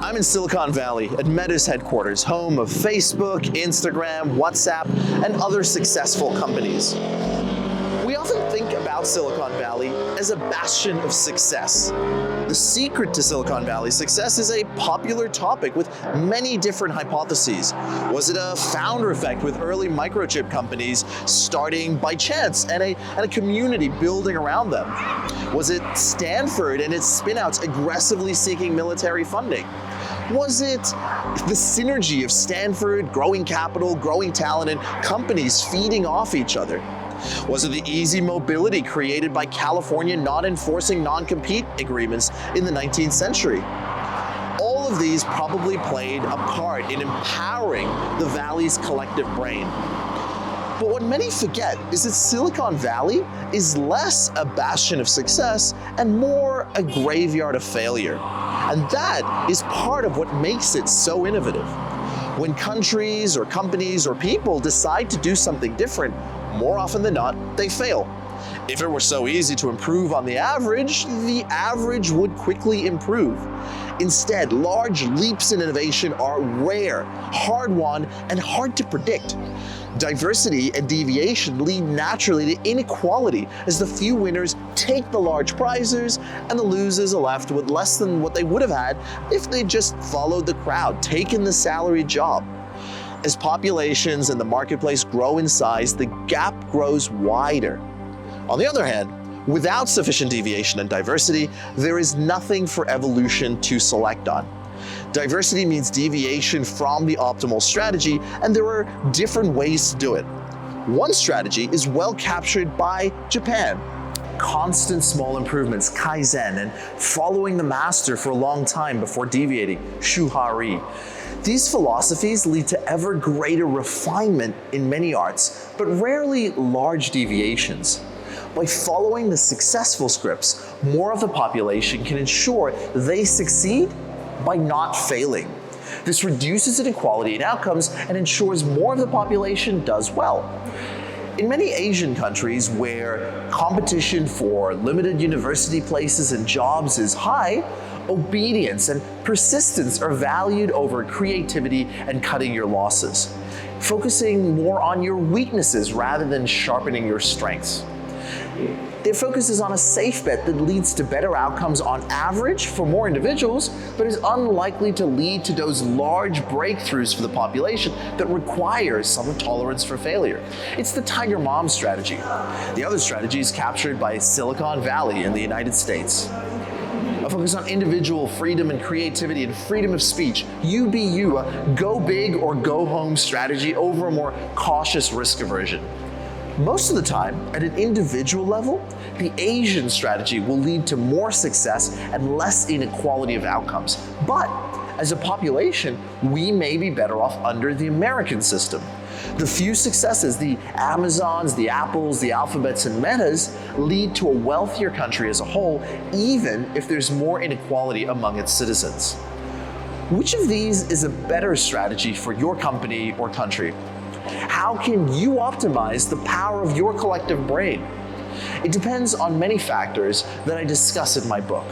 I'm in Silicon Valley at Meta's headquarters, home of Facebook, Instagram, WhatsApp, and other successful companies. We often think about Silicon Valley as a bastion of success. The secret to Silicon Valley's success is a popular topic with many different hypotheses. Was it a founder effect with early microchip companies starting by chance and a community building around them? Was it Stanford and its spinouts aggressively seeking military funding? Was it the synergy of Stanford, growing capital, growing talent, and companies feeding off each other? Was it the easy mobility created by California not enforcing non-compete agreements in the 19th century? All of these probably played a part in empowering the Valley's collective brain. But what many forget is that Silicon Valley is less a bastion of success and more a graveyard of failure. And that is part of what makes it so innovative. When countries or companies or people decide to do something different, more often than not, they fail. If it were so easy to improve on the average would quickly improve. Instead, large leaps in innovation are rare, hard-won, and hard to predict. Diversity and deviation lead naturally to inequality as the few winners take the large prizes and the losers are left with less than what they would have had if they just followed the crowd, taken the salaried job. As populations and the marketplace grow in size, the gap grows wider. On the other hand, without sufficient deviation and diversity, there is nothing for evolution to select on. Diversity means deviation from the optimal strategy, and there are different ways to do it. One strategy is well captured by Japan. Constant small improvements, kaizen, and following the master for a long time before deviating, shuhari. These philosophies lead to ever greater refinement in many arts, but rarely large deviations. By following the successful scripts, more of the population can ensure they succeed by not failing. This reduces inequality in outcomes and ensures more of the population does well. In many Asian countries where competition for limited university places and jobs is high, obedience and persistence are valued over creativity and cutting your losses, focusing more on your weaknesses rather than sharpening your strengths. Their focus is on a safe bet that leads to better outcomes on average for more individuals, but is unlikely to lead to those large breakthroughs for the population that requires some tolerance for failure. It's the Tiger Mom strategy. The other strategy is captured by Silicon Valley in the United States. A focus on individual freedom and creativity and freedom of speech. You be you, a go big or go home strategy over a more cautious risk aversion. Most of the time, at an individual level, the Asian strategy will lead to more success and less inequality of outcomes. But as a population, we may be better off under the American system. The few successes, the Amazons, the Apples, the Alphabets, and Metas, lead to a wealthier country as a whole, even if there's more inequality among its citizens. Which of these is a better strategy for your company or country? How can you optimize the power of your collective brain? It depends on many factors that I discuss in my book.